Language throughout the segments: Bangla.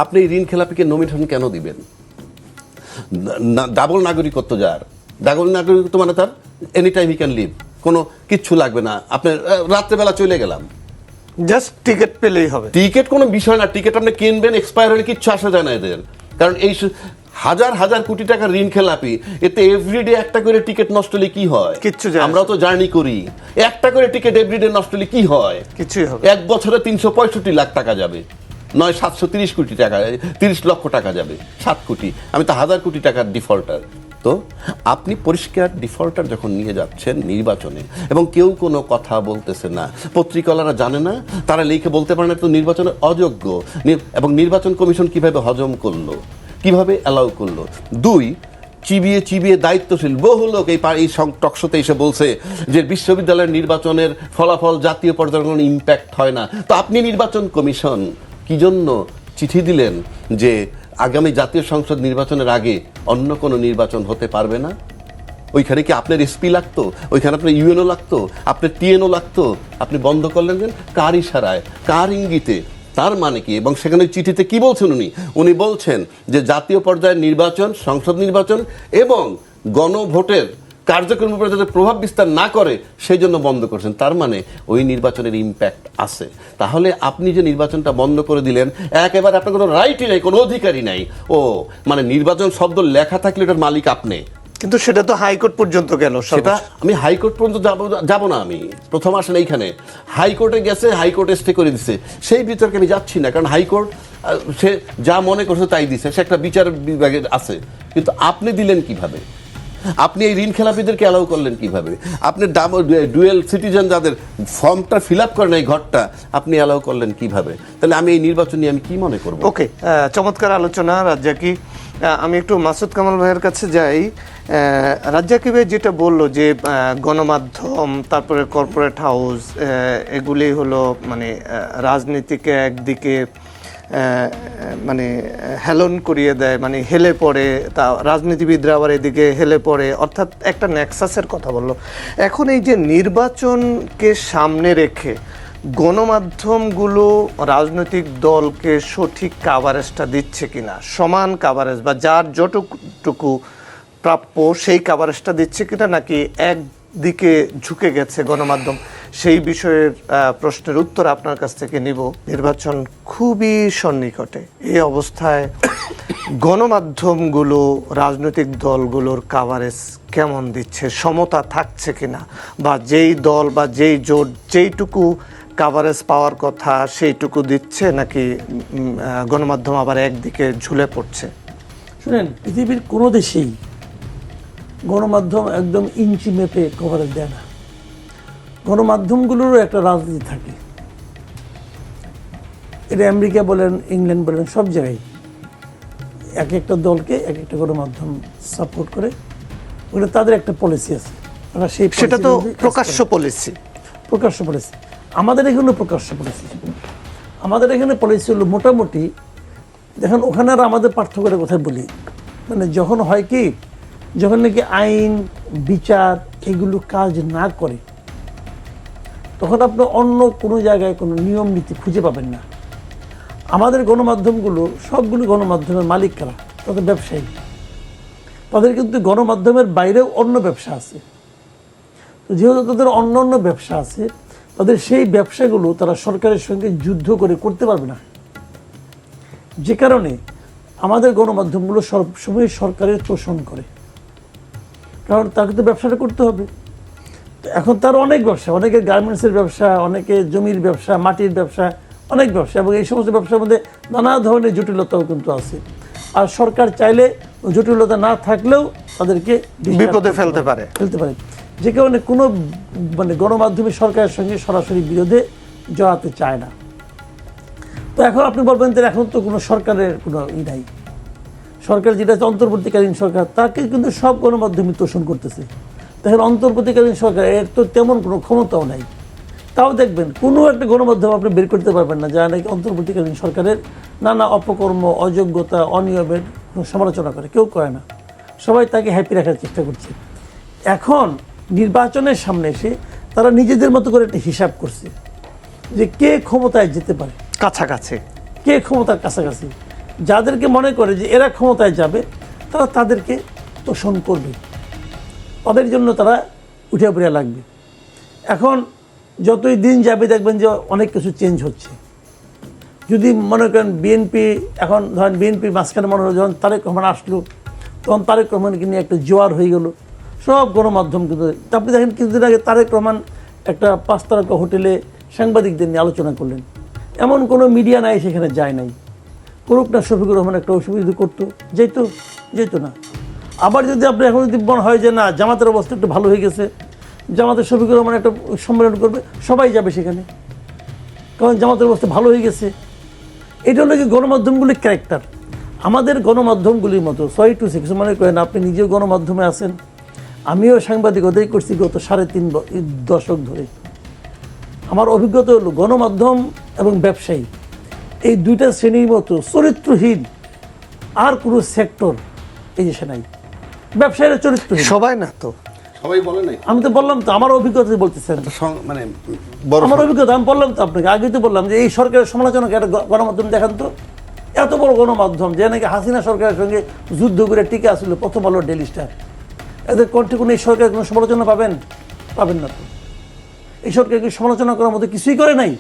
আপনি ঋণ খেলাপিকে নমিনেশন কেন দিবেন? ডাবল নাগরিকত্ব যার, ডাবল নাগরিকত্ব মানে তার any time he can live, কোনো কিচ্ছু লাগবে না, আপনার রাত্রেবেলা চলে গেলাম, জাস্ট টিকিট পেলেই হবে। টিকিট কোনো বিষয় না, টিকিট আপনি কিনবেন, এক্সপায়ার হলে কিচ্ছু আসা যায় না এদের। কারণ এই হাজার হাজার কোটি টাকার ঋণ খেলাপি, এতে এভরিডে একটা করে টিকিট নষ্ট হলে কি হয়? কিচ্ছু যায় না। আমরাও তো জার্নি করি, একটা করে টিকিট এভরিডে নষ্ট হলে কি হয়? কিছুই হবে। এক বছরে 365 লাখ টাকা যাবে, নয় 730 কোটি টাকা, 30 লক্ষ টাকা যাবে, 7 কোটি, আমি তো হাজার কোটি টাকার ডিফল্টার। তো আপনি পরিষ্কার ডিফল্টার যখন নিয়ে যাচ্ছেন নির্বাচনে, এবং কেউ কোনো কথা বলতেছে না, পত্রিকাওয়ালারা জানে না, তারা লিখে বলতে পারে না তো নির্বাচনে অযোগ্য, এবং নির্বাচন কমিশন কিভাবে হজম করলো, কিভাবে অ্যালাউ করলো? 2, চিবিয়ে চিবিয়ে দায়িত্বশীল বহু লোক এই টকশোতে এসে বলছে যে বিশ্ববিদ্যালয়ের নির্বাচনের ফলাফল জাতীয় পর্যায়ে কোনো ইম্প্যাক্ট হয় না। তো আপনি নির্বাচন কমিশন কি জন্য চিঠি দিলেন যে আগামী জাতীয় সংসদ নির্বাচনের আগে অন্য কোনো নির্বাচন হতে পারবে না? ওইখানে কি আপনার এসপি লাগতো? ওইখানে আপনার ইউএনও লাগতো? আপনার টিএনও লাগতো? আপনি বন্ধ করলেন কেন? কার ইশারায়, কার ইঙ্গিতে? তার মানে কি? এবং সেখানে চিঠিতে কি বলছেন উনি বলছেন যে জাতীয় পর্যায়ের নির্বাচন, সংসদ নির্বাচন এবং গণভোটের কার্যক্রমের উপরে যাতে প্রভাব বিস্তার না করে সেই জন্য বন্ধ করছেন। তার মানে ওই নির্বাচনের ইম্প্যাক্ট আছে। তাহলে আপনি যে নির্বাচনটা বন্ধ করে দিলেন, একেবারে আপনার কোনো রাইটই নাই, কোনো অধিকারই নাই। ও মানে নির্বাচন শব্দ লেখা থাকলে এটার মালিক আপনি। কিন্তু সেটা তো হাইকোর্ট পর্যন্ত গেল। সেটা আমি হাইকোর্ট পর্যন্ত যাব না, আমি প্রথম আসেন এইখানে হাইকোর্টে গেছে, হাইকোর্টে স্টে করে দিছে, সেই বিতর্কে আমি যাচ্ছি না, কারণ হাইকোর্ট সে যা মনে করছে তাই দিছে, সে একটা বিচার বিভাগে আছে। কিন্তু আপনি দিলেন কিভাবে? আপনি এই ঋণ খেলাপিদেরকে অ্যালাউ করলেন কিভাবে? আপনি ডুয়েল সিটিজেন যাদের ফর্মটা ফিল আপ করেন এই ঘরটা, আপনি অ্যালাউ করলেন কিভাবে? তাহলে আমি এই নির্বাচন নিয়ে আমি কি মনে করব? ওকে, চমৎকার আলোচনা রাজ্জাকি। আমি একটু মাসুদ কামাল ভাইয়ের কাছে যাই। রাজ্জাকি ভাই যেটা বললো যে গণমাধ্যম, তারপরে কর্পোরেট হাউস, এগুলি হলো মানে রাজনীতিকে একদিকে মানে হেলন করিয়ে দেয়, মানে হেলে পড়ে, তা রাজনীতিবিদরা আবার এদিকে হেলে পড়ে, অর্থাৎ একটা নেক্সাসের কথা বললো। এখন এই যে নির্বাচনকে সামনে রেখে গণমাধ্যমগুলো রাজনৈতিক দলকে সঠিক কাভারেজটা দিচ্ছে কিনা, সমান কাভারেজ বা যার যতটুকু প্রাপ্য সেই কাভারেজটা দিচ্ছে কিনা, নাকি একদিকে ঝুঁকে গেছে গণমাধ্যম, সেই বিষয়ের প্রশ্নের উত্তর আপনার কাছ থেকে নিব। নির্বাচন খুবই সন্নিকটে, এই অবস্থায় গণমাধ্যমগুলো রাজনৈতিক দলগুলোর কাভারেজ কেমন দিচ্ছে, সমতা থাকছে কিনা, বা যেই দল বা যেই জোট যেইটুকু কাভারেজ পাওয়ার কথা সেইটুকু দিচ্ছে, নাকি গণমাধ্যম আবার একদিকে ঝুলে পড়ছে? শুনেন, পৃথিবীর কোনো দেশেই গণমাধ্যম একদম ইঞ্চি মেপে কভারেজ দেয় না। গণমাধ্যমগুলোরও একটা রাজনীতি থাকে। এটা আমেরিকা বলেন, ইংল্যান্ড বলেন, সব জায়গায় এক একটা দলকে এক একটা গণমাধ্যম সাপোর্ট করে, ওটা তাদের একটা পলিসি আছে। সেটা তো প্রকাশ্য পলিসি। প্রকাশ্য পলিসি। আমাদের এখানে প্রকাশ্য পলিসি। আমাদের এখানে পলিসি হলো মোটামুটি, দেখেন ওখানে আর আমাদের পার্থক্যের কথা বলি, মানে যখন হয় কি, যখন নাকি আইন বিচার এগুলো কাজ না করে, তখন আপনি অন্য কোনো জায়গায় কোনো নিয়ম নীতি খুঁজে পাবেন না। আমাদের গণমাধ্যমগুলো সবগুলো গণমাধ্যমের মালিক কারা? তাদের ব্যবসায়ী। তাদের কিন্তু গণমাধ্যমের বাইরেও অন্য ব্যবসা আছে। তো যেহেতু তাদের অন্য অন্য ব্যবসা আছে, তাদের সেই ব্যবসাগুলো তারা সরকারের সঙ্গে যুদ্ধ করে করতে পারবে না। যে কারণে আমাদের গণমাধ্যমগুলো সবসময় সরকারের তোষণ করে, কারণ তাকে তো ব্যবসাটা করতে হবে। এখন তার অনেক ব্যবসা, অনেকে গার্মেন্টসের ব্যবসা, অনেকে জমির ব্যবসা, মাটির ব্যবসা, অনেক ব্যবসা, এবং এই সমস্ত ব্যবসার মধ্যে নানা ধরনের জটিলতাও কিন্তু আছে। আর সরকার চাইলে জটিলতা না থাকলেও তাদেরকে বিপদে ফেলতে পারে। যে কারণে কোনো মানে গণমাধ্যমে সরকারের সঙ্গে সরাসরি বিরোধে জড়াতে চায় না। তো এখন আপনি বলবেন যে এখন তো কোনো সরকারের কোনো নাই, সরকার যেটা হচ্ছে অন্তর্বর্তীকালীন সরকার, তাকে কিন্তু সব গণমাধ্যমে তোষণ করতেছে। দেখেন অন্তর্বর্তীকালীন সরকার এর তো তেমন কোনো ক্ষমতাও নাই, তাও দেখবেন কোনো একটা গণমাধ্যম আপনি বের করতে পারবেন না যারা নাকি অন্তর্বর্তীকালীন সরকারের নানা অপকর্ম, অযোগ্যতা, অনিয়মের সমালোচনা করে। কেউ করে না, সবাই তাকে হ্যাপি রাখার চেষ্টা করছে। এখন নির্বাচনের সামনে এসে তারা নিজেদের মতো করে একটা হিসাব করছে যে কে ক্ষমতায় যেতে পারে, কাছাকাছি, কে ক্ষমতার কাছাকাছি। যাদেরকে মনে করে যে এরা ক্ষমতায় যাবে তারা তাদেরকে তোষণ করবে, তাদের জন্য তারা উঠে পড়ে লাগবে। এখন যতই দিন যাবে দেখবেন যে অনেক কিছু চেঞ্জ হচ্ছে। যদি মনে করেন বিএনপি, এখন ধরেন বিএনপির মাঝখানে মনে হয় যখন তারেক রহমান আসলো তখন তারেক রহমানকে নিয়ে একটা জোয়ার হয়ে গেল সব গণমাধ্যম। কিন্তু আপনি দেখেন কিছুদিন আগে তারেক রহমান একটা 5 তারকা হোটেলে সাংবাদিকদের নিয়ে আলোচনা করলেন, এমন কোনো মিডিয়া নাই সেখানে যায় নাই। করুক না শফিকুর রহমান একটা অসুবিধা করতো, যেত না। আবার যদি আপনি এখন যদি মনে হয় যে না জামাতের অবস্থা একটু ভালো হয়ে গেছে, জামাতের শফিকুর রহমান একটা সম্মেলন করবে, সবাই যাবে সেখানে, কারণ জামাতের অবস্থা ভালো হয়ে গেছে। এটা হলো কি গণমাধ্যমগুলির ক্যারেক্টার। আমাদের গণমাধ্যমগুলির মতো সরি টু সে কিছু মনে করেন, আপনি নিজেও গণমাধ্যমে আছেন, আমিও সাংবাদিকতাই করছি গত 3.5 দশক ধরে। আমার অভিজ্ঞতা হলো গণমাধ্যম এবং ব্যবসায়ী এই দুইটা শ্রেণীর মতো চরিত্রহীন আর কোনো সেক্টর এই দেশে নাই। ব্যবসায়ীরা চরিত্রহীন সবাই না তো, সবাই বলে নাই। আমি তো বললাম তো, আমার অভিজ্ঞতা বলতেছেন, মানে বড় আমার অভিজ্ঞতা আমি বললাম তো আপনাকে, আগেই তো বললাম যে এই সরকারের সমালোচনাকে একটা গণমাধ্যম দেখান তো, এত বড় গণমাধ্যম যে নাকি হাসিনা সরকারের সঙ্গে যুদ্ধ করে টিকে আসছিল, প্রথম আলো, ডেইলি স্টার, এদের কণ্ঠে কোনো এই সরকারের কোনো সমালোচনা পাবেন না তো। এই সরকারকে সমালোচনা করার মতো কিছুই করে নাই।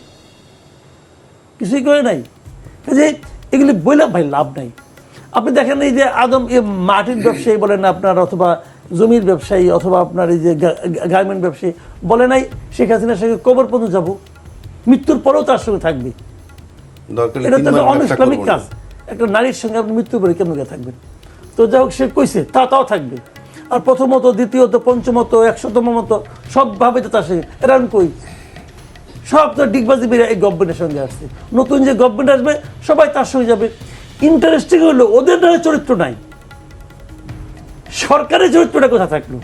যে এগুলি বললাম ভাই লাভ নাই। আপনি দেখেন এই যে আদম মাটির ব্যবসায়ী বলেন আপনার, অথবা জমির ব্যবসায়ী, অথবা আপনার এই যে গার্মেন্ট ব্যবসায়ী বলে নাই শেখ হাসিনার সঙ্গে কবর পর্যন্ত যাবো, মৃত্যুর পরেও তার সঙ্গে থাকবে। এটা তো একটা অনিসলামিক কাজ। একটা নারীর সঙ্গে আপনি মৃত্যুর পরে কেমন থাকবেন? তো যাই হোক, সে কইছে তাও থাকবে। আর প্রথমত, দ্বিতীয়ত, পঞ্চমত, 100তম মতো সবভাবে তো তার সঙ্গে এরকম কই সব তো ডিগবাজি বেরিয়ে এই গভর্নমেন্টের সঙ্গে আসছে। নতুন যে গভর্নমেন্ট আসবে সবাই তার সঙ্গে যাবে। ইন্টারেস্টিং হলো ওদের নয় চরিত্র নাই, সরকারের চরিত্রটা কোথা থাকলো?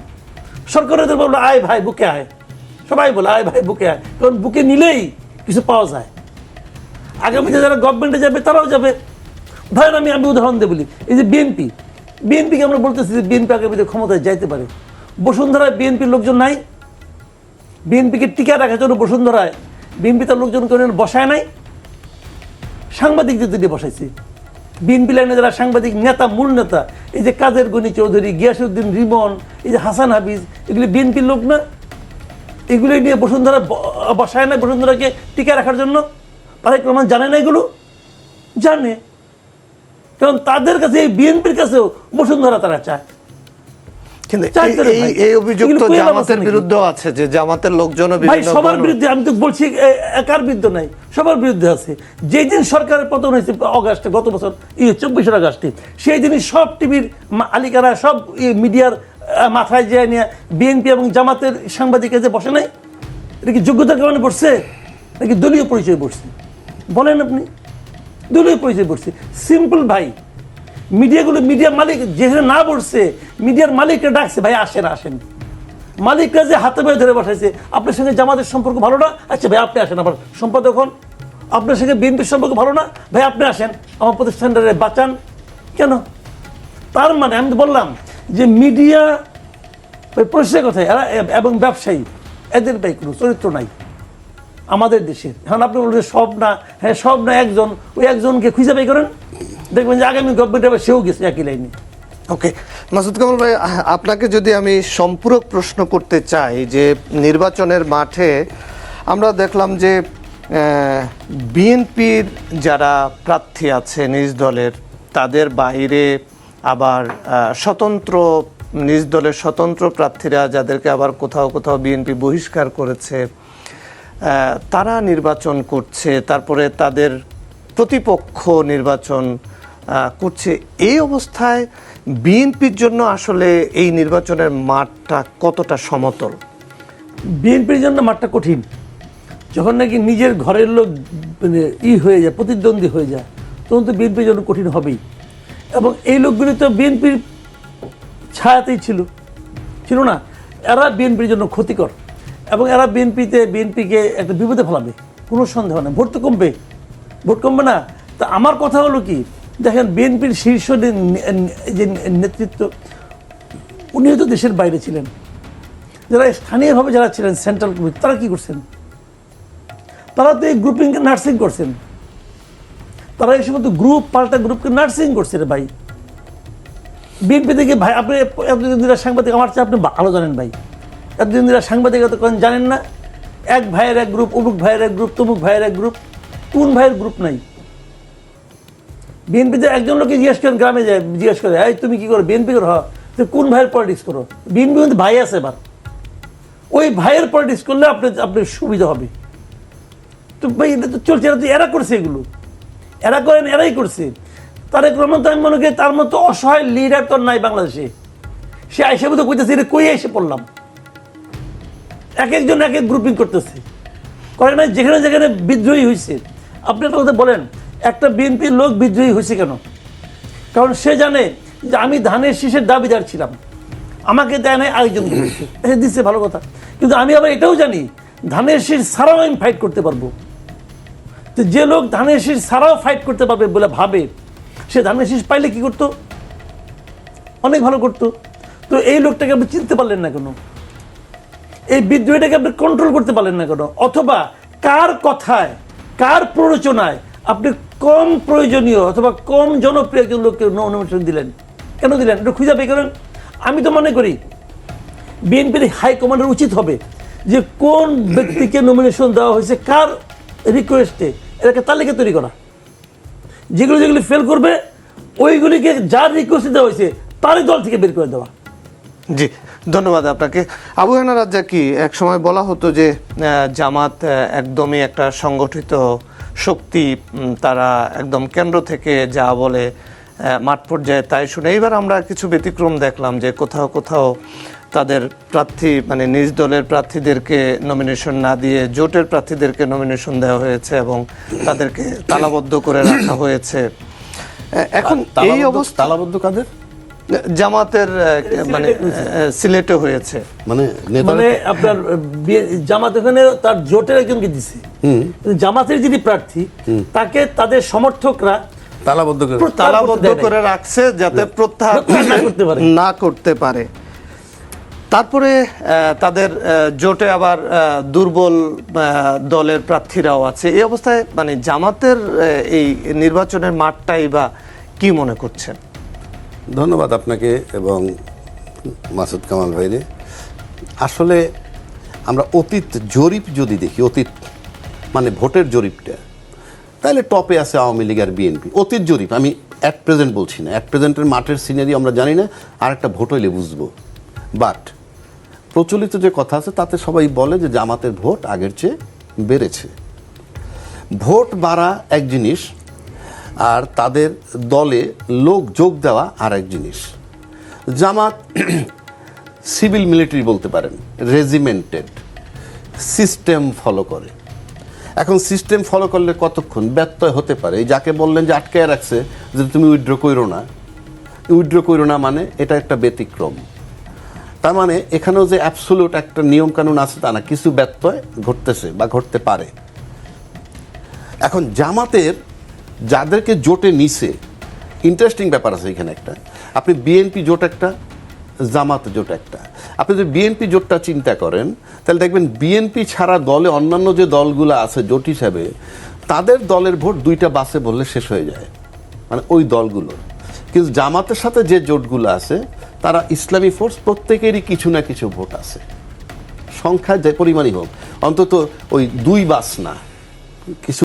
সরকারের বললো আয় ভাই বুকে আয়, সবাই বলে আয় ভাই বুকে আয়, কারণ বুকে নিলেই কিছু পাওয়া যায়। আগামীতে যারা গভর্নমেন্টে যাবে তারাও যাবে। ধরেন আমি উদাহরণ দিয়ে বলি, এই যে বিএনপিকে আমরা বলতেছি যে বিএনপি আগামীতে ক্ষমতায় যাইতে পারে। বসুন্ধরায় বিএনপির লোকজন নাই, বিএনপিকে টিকা রাখার জন্য বসুন্ধরায় বিএনপি তার লোকজন করে বসায় নাই, সাংবাদিকদের দিয়ে বসাইছে। বিএনপি লাইনে যারা সাংবাদিক নেতা, মূল নেতা, এই যে কাদের গনি চৌধুরী, গিয়াসউদ্দিন রিমন, এই যে হাসান হাফিজ, এগুলি বিএনপির লোক না? এগুলি নিয়ে বসুন্ধরা বসায় না, বসুন্ধরাকে টিকা রাখার জন্য। তারেক রহমান জানে না এগুলো? জানে, কারণ তাদের কাছে, এই বিএনপির কাছেও বসুন্ধরা তারা চায়। কিন্তু এই অভিযোগ তো জামাতের বিরুদ্ধেও আছে, যে জামাতের লোকজন ভাই সবার বিরুদ্ধে, আমি তো বলছি একার বিরুদ্ধে নাই, সবার বিরুদ্ধে আছে। যেই দিন সরকারের পতন হয়েছে অগাস্টে, গত বছর 24 আগস্টে, সেই দিনই সব টিভির আলিকারা, সব মিডিয়ার মাথায় যে নিয়ে বিএনপি এবং জামাতের সাংবাদিকের যে বসে নাই, এটা কি যোগ্যতার কারণে বসছে নাকি দলীয় পরিচয় বসছে? বলেন আপনি, দলীয় পরিচয় বসছে। সিম্পল ভাই, মিডিয়াগুলো, মিডিয়ার মালিক যেখানে না বসছে, মিডিয়ার মালিকরা ডাকছে, ভাই আসেন। মালিকরা যে হাতে পায়ে ধরে বসাইছে, আপনার সঙ্গে জামাতের সম্পর্ক ভালো না, আচ্ছা ভাই আপনি আসেন। আবার সম্পাদক হন, আপনার সঙ্গে বিএনপির সম্পর্ক ভালো না, ভাই আপনি আসেন, আমার প্রতিষ্ঠানটারে বাঁচান। কেন? তার মানে আমি বললাম যে মিডিয়া পরিষ্কার কথায় এরা এবং ব্যবসায়ী, এদের ভাই কোনো চরিত্র নাই আমাদের দেশের। এখন আপনি বলবেন সব না, হ্যাঁ সব না, একজন, ওই একজনকে খুঁজে বাই করেন, দেখবেন যে আগামী গভর্নমেন্ট আবার সেও গেছে একই লাইনে। ওকে, মাসুদ কামাল ভাই, আপনাকে যদি আমি সম্পূরক প্রশ্ন করতে চাই, যে নির্বাচনের মাঠে আমরা দেখলাম যে বিএনপির যারা প্রার্থী আছে নিজ দলের, তাদের বাইরে আবার স্বতন্ত্র, নিজ দলের স্বতন্ত্র প্রার্থীরা, যাদেরকে আবার কোথাও বিএনপি বহিষ্কার করেছে, তারা নির্বাচন করছে, তারপরে তাদের প্রতিপক্ষ নির্বাচন করছে। এই অবস্থায় বিএনপির জন্য আসলে এই নির্বাচনের মাঠটা কতটা সমতল? বিএনপির জন্য মাঠটা কঠিন। যখন নাকি নিজের ঘরের লোক মানে হয়ে যায়, প্রতিদ্বন্দ্বী হয়ে যায়, তখন তো বিএনপির জন্য কঠিন হবেই। এবং এই লোকগুলি তো বিএনপির ছায়াতেই ছিল না, এরা বিএনপির জন্য ক্ষতিকর, এবং এরা বিএনপিকে একটা বিপদে ফেলাবে, কোনো সন্দেহ নেই। ভোট তো কমবে না। তা আমার কথা হলো কি, দেখেন বিএনপির শীর্ষ যে নেতৃত্ব, উনিও তো দেশের বাইরে ছিলেন। যারা স্থানীয়ভাবে যারা ছিলেন সেন্ট্রাল কমিটি, তারা কি করছেন? তারা তো এই গ্রুপিংকে নার্সিং করছেন। তারা এই সমস্ত গ্রুপ পাল্টা গ্রুপকে নার্সিং করছে রে ভাই। বিএনপি থেকে ভাই আপনি এতদিন ধরে সাংবাদিক, আমার চেয়ে আপনি ভালো জানেন ভাই, এতদিন ধরে সাংবাদিকতা করেন জানেন না? এক ভাইয়ের এক গ্রুপ, অমুক ভাইয়ের এক গ্রুপ, তমুক ভাইয়ের এক গ্রুপ, কোন ভাইয়ের গ্রুপ নাই? বিএনপিতে একজন লোককে জিজ্ঞেস করেন, গ্রামে যায় জিজ্ঞেস করে, এই তুমি কি করো? বিএনপি করো? তুমি কোন ভাইয়ের পলিটিক্স করো? বিএনপি কিন্তু ভাই আছে, এবার ওই ভাইয়ের পলিটিক্স করলে আপনার সুবিধা হবে। তো ভাই এটা তো চলছে, এরা তো এরা করছে, এগুলো এরা করেন, এরাই করছে। তারেক রহমান তো আমি মনে করি তার মতো অসহায় লিডার তো নাই বাংলাদেশে। সে আইসা তো কইতেছে এটা কই এসে পড়লাম, এক একজন এক এক গ্রুপিং করতেছে, করে না? যেখানে যেখানে বিদ্রোহী হয়েছে, আপনি একটা কথা বলেন, একটা বিএনপির লোক বিদ্রোহী হয়েছে কেন? কারণ সে জানে যে আমি ধানের শীষের দাবিদার ছিলাম, আমাকে দেয় নাই আরেকজন দিচ্ছে, ভালো কথা। কিন্তু আমি আবার এটাও জানি ধানের শীষ ছাড়াও আমি ফাইট করতে পারবো। তো যে লোক ধানের শীষ ছাড়াও ফাইট করতে পারবে বলে ভাবে, সে ধানের শীষ পাইলে কি করতো? অনেক ভালো করতো। তো এই লোকটাকে আপনি চিনতে পারলেন না কেন? এই বিদ্রোহীটাকে আপনি কন্ট্রোল করতে পারলেন না কেন? অথবা কার কথায়, কার প্ররোচনায় আপনি কম প্রয়োজনীয় অথবা কম জনপ্রিয় একজন লোককে নমিনেশন দিলেন? কেন দিলেন? এটা খুঁজে বের করেন। আমি তো মনে করি বিএনপির হাইকমান্ডের উচিত হবে যে কোন ব্যক্তিকে নমিনেশন দেওয়া হয়েছে, কার রিকোয়েস্টে, এটাকে তালিকা তৈরি করা। যেগুলো যেগুলি ফেল করবে ওইগুলিকে যার রিকোয়েস্টে দেওয়া হয়েছে তারই দল থেকে বের করে দেওয়া। জি, ধন্যবাদ আপনাকে। আবু হেনা রাজ্জাকি, এক সময় বলা হতো যে জামাত একদমই একটা সংগঠিত শক্তি, তারা একদম কেন্দ্র থেকে যা বলে মাঠ পর্যায়ে তাই শুনে। এইবার আমরা কিছু ব্যতিক্রম দেখলাম যে কোথাও কোথাও তাদের প্রার্থী, মানে নিজ দলের প্রার্থীদেরকে নমিনেশন না দিয়ে জোটের প্রার্থীদেরকে নমিনেশন দেওয়া হয়েছে এবং তাদেরকে তালাবদ্ধ করে রাখা হয়েছে। এখন এই অবস্থা তালাবদ্ধ কাদের? জামাতের মানে সিলেটে হয়েছে, মানে আপনার জামাত ওখানে তার জোটের একজনকে দিছে, জামাতের যিনি প্রার্থী তাকে তাদের সমর্থকরা তালাবদ্ধ করে রাখছে যাতে প্রত্যাহার না করতে পারে। তারপরে তাদের জোটে আবার দুর্বল দলের প্রার্থীরাও আছে। এই অবস্থায় মানে জামাতের এই নির্বাচনের মাঠটাই বা কি মনে করছেন? ধন্যবাদ আপনাকে এবং মাসুদ কামাল ভাইরে। আসলে আমরা অতীত জরিপ যদি দেখি, অতীত মানে ভোটের জরিপটা, তাহলে টপে আছে আওয়ামী লীগ আর বিএনপি। অতীত জরিপ, আমি অ্যাট প্রেজেন্ট বলছি না, অ্যাট প্রেজেন্টের মাঠের সিনারি আমরা জানি না, আর একটা ভোট হইলে বুঝবো। বাট প্রচলিত যে কথা আছে তাতে সবাই বলে যে জামাতের ভোট আগের চেয়ে বেড়েছে। ভোট বাড়া এক জিনিস, আর তাদের দলে লোক যোগ দেওয়া আর এক জিনিস। জামাত সিভিল মিলিটারি বলতে পারেন, রেজিমেন্টেড, সিস্টেম ফলো করে। এখন সিস্টেম ফলো করলে কতক্ষণ ব্যত্যয় হতে পারে। এই যাকে বললেন যে আটকায় রাখছে যে তুমি উইথড্র করো না, উইথড্র করো না মানে এটা একটা ব্যতিক্রম। তার মানে এখানেও যে অ্যাবসোলিউট একটা নিয়ম কানুন আছে তা না, কিছু ব্যত্যয় ঘটতেছে বা ঘটতে পারে। এখন জামাতের যাদেরকে জোটে নিছে, ইন্টারেস্টিং ব্যাপার আছে এখানে একটা। আপনি বিএনপি জোট একটা, জামাত জোট একটা। আপনি যদি বিএনপি জোটটা চিন্তা করেন তাহলে দেখবেন বিএনপি ছাড়া দলে অন্যান্য যে দলগুলো আছে জোট হিসাবে, তাদের দলের ভোট দুইটা বাসে বললে শেষ হয়ে যায়, মানে ওই দলগুলো। কিন্তু জামাতের সাথে যে জোটগুলো আছে তারা ইসলামী ফোর্স, প্রত্যেকেরই কিছু না কিছু ভোট আছে, সংখ্যা যে পরিমাণই হোক, অন্তত ওই দুই বাস না, কিছু